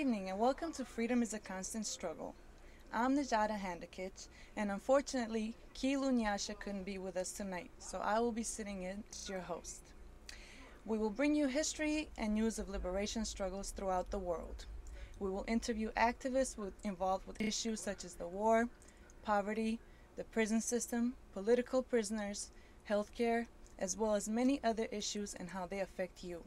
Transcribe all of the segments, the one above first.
Evening and welcome to Freedom is a Constant Struggle. I'm Najada Handakich, and unfortunately, Kilu Nyasha couldn't be with us tonight, so I will be sitting in as your host. We will bring you history and news of liberation struggles throughout the world. We will interview activists involved with issues such as the war, poverty, the prison system, political prisoners, healthcare, as well as many other issues and how they affect you.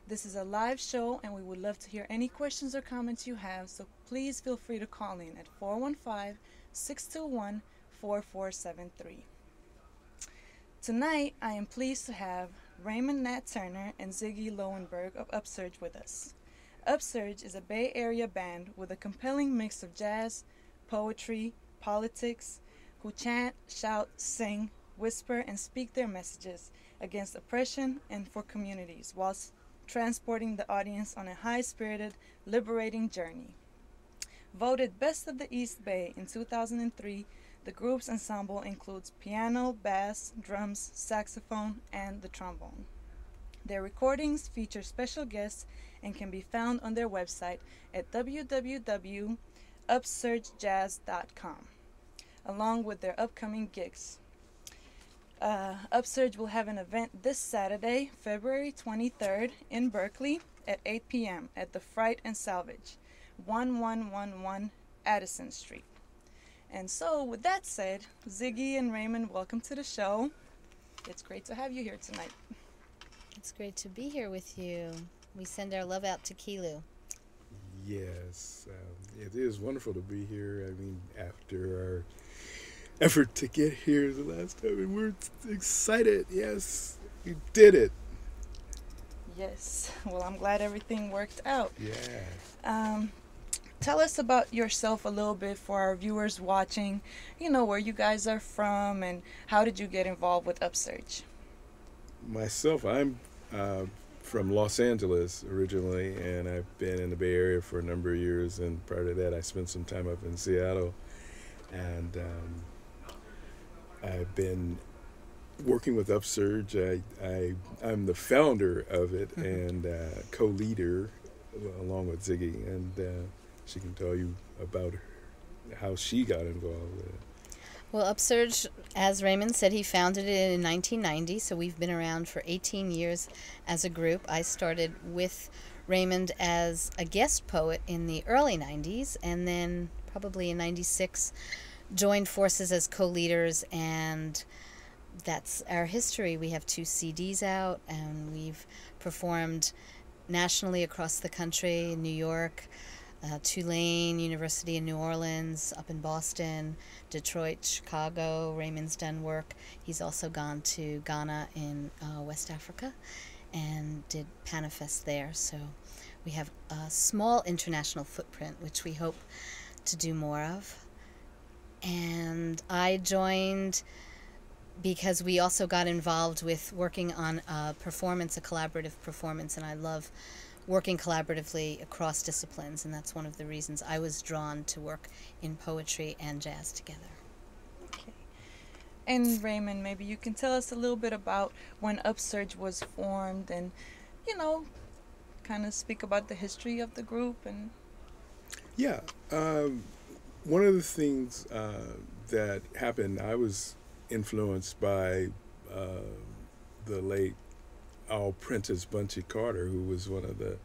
This is a live show and we would love to hear any questions or comments you have, so please feel free to call in at 415 621 4473. Tonight, I am pleased to have Raymond Nat Turner and Zigi Lowenberg of UpSurge with us. UpSurge is a Bay Area band with a compelling mix of jazz, poetry, politics, who chant, shout, sing, whisper, and speak their messages against oppression and for communities, whilst transporting the audience on a high-spirited, liberating journey. Voted Best of the East Bay in 2003, the group's ensemble includes piano, bass, drums, saxophone, and the trombone. Their recordings feature special guests and can be found on their website at www.upsurgejazz.com, along with their upcoming gigs. UpSurge will have an event this Saturday, February 23rd, in Berkeley at 8 p.m. at the Fright and Salvage, 1111 Addison Street. And so, with that said, Ziggy and Raymond, welcome to the show. It's great to have you here tonight. It's great to be here with you. We send our love out to Kilu. Yes, it is wonderful to be here. I mean, after our effort to get here the last time, and we're excited. Yes, we did it. Yes, well, I'm glad everything worked out. Yeah. Tell us about yourself a little bit for our viewers watching, where you guys are from and how did you get involved with UpSurge? Myself, I'm from Los Angeles originally, and I've been in the Bay Area for a number of years, and prior to that I spent some time up in Seattle, and I've been working with UpSurge. I'm the founder of it and co-leader along with Ziggy, and she can tell you about how she got involved with it. Well, UpSurge, as Raymond said, he founded it in 1990, so we've been around for 18 years as a group. I started with Raymond as a guest poet in the early 90s, and then probably in 96 joined forces as co-leaders, and that's our history. We have 2 CDs out, and we've performed nationally across the country, in New York, Tulane, University in New Orleans, up in Boston, Detroit, Chicago. Raymond's done work. He's also gone to Ghana in West Africa and did Panifest there. So we have a small international footprint, which we hope to do more of. And I joined because we also got involved with working on a collaborative performance, and I love working collaboratively across disciplines, and that's one of the reasons I was drawn to work in poetry and jazz together. Okay. And Raymond, maybe you can tell us a little bit about when UpSurge was formed and, kind of speak about the history of the group. And Yeah. One of the things that happened, I was influenced by the late Al Prentice Bunchy Carter, who was one of the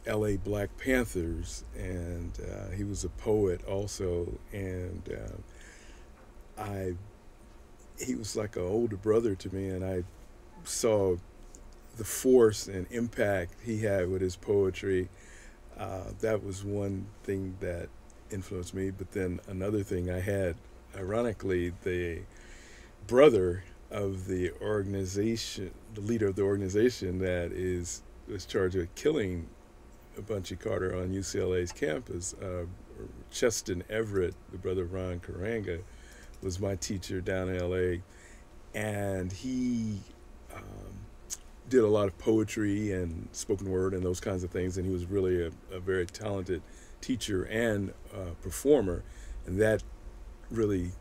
L.A. Black Panthers, and he was a poet also, and he was like an older brother to me, and I saw the force and impact he had with his poetry. That was one thing that influenced me. But then another thing, I had, ironically, the brother of the organization, the leader of the organization that was charged with killing Bunchy Carter on UCLA's campus. Cheston Everett, the brother of Ron Karanga, was my teacher down in LA, and he did a lot of poetry and spoken word and those kinds of things, and he was really a very talented teacher and performer, and that really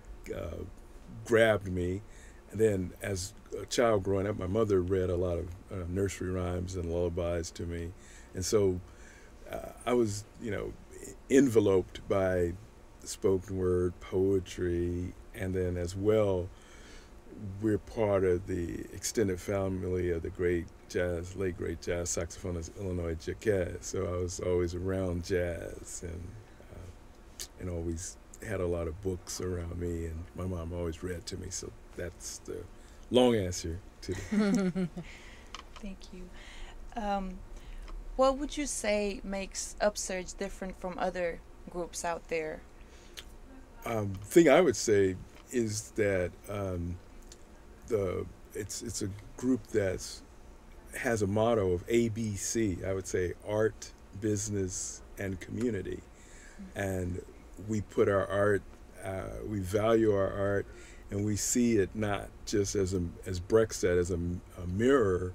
grabbed me. And then as a child growing up, my mother read a lot of nursery rhymes and lullabies to me, and so I was, enveloped by spoken word, poetry, and then as well, we're part of the extended family of the late great jazz saxophonist Illinois Jacquet. So I was always around jazz and always had a lot of books around me, and my mom always read to me. So that's the long answer to the Thank you. What would you say makes UpSurge different from other groups out there? thing I would say is that it's a group that's has a motto of ABC. I would say art, business, and community, and we put our art, we value our art, and we see it not just as Breck said, as a mirror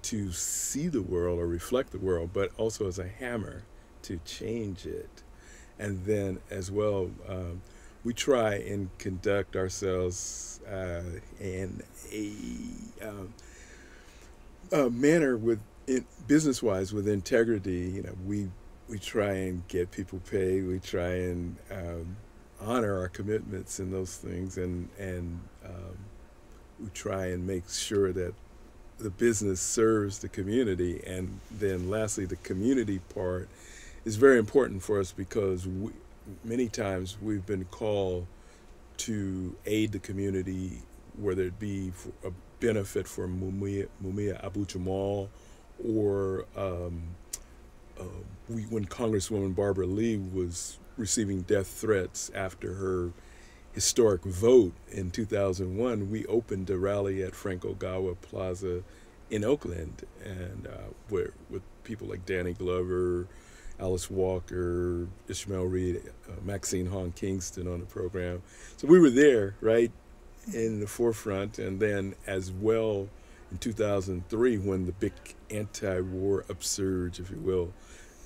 to see the world or reflect the world, but also as a hammer to change it. And then as well, we try and conduct ourselves in a manner business-wise with integrity. We try and get people paid. We try and honor our commitments and those things, and we try and make sure that the business serves the community. And then lastly, the community part is very important for us because many times we've been called to aid the community, whether it be for a benefit for Mumia Abu Jamal, or when Congresswoman Barbara Lee was receiving death threats after her historic vote in 2001, we opened a rally at Frank Ogawa Plaza in Oakland, and with people like Danny Glover, Alice Walker, Ishmael Reed, Maxine Hong Kingston on the program. So we were there, right, in the forefront. And then as well in 2003, when the big anti-war upsurge, if you will,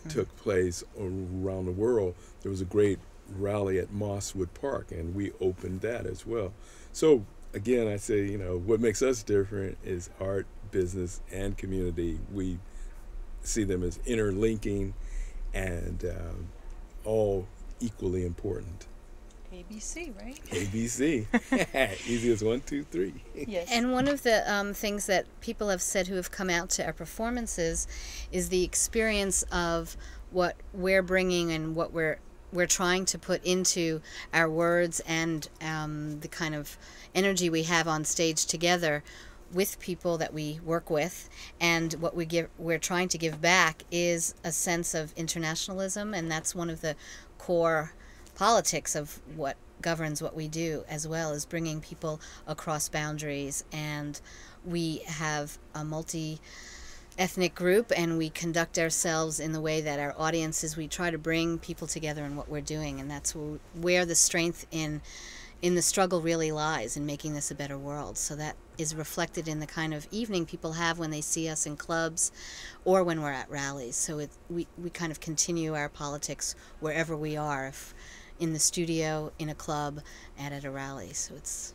took place around the world, there was a great rally at Mosswood Park, and we opened that as well. So again, I say, what makes us different is art, business, and community. We see them as interlinking and all equally important. ABC, right? ABC. Easy as 1, 2, 3. Yes. And one of the things that people have said who have come out to our performances is the experience of what we're bringing and what we're trying to put into our words, and the kind of energy we have on stage together with people that we work with, and what we're trying to give back is a sense of internationalism, and that's one of the core politics of what governs what we do, as well as bringing people across boundaries. And we have a multi-ethnic group, and we conduct ourselves in the way that our audiences, we try to bring people together in what we're doing, and that's where the strength in the struggle really lies, in making this a better world. So that is reflected in the kind of evening people have when they see us in clubs or when we're at rallies. So we kind of continue our politics wherever we are, if in the studio, in a club, and at a rally. So it's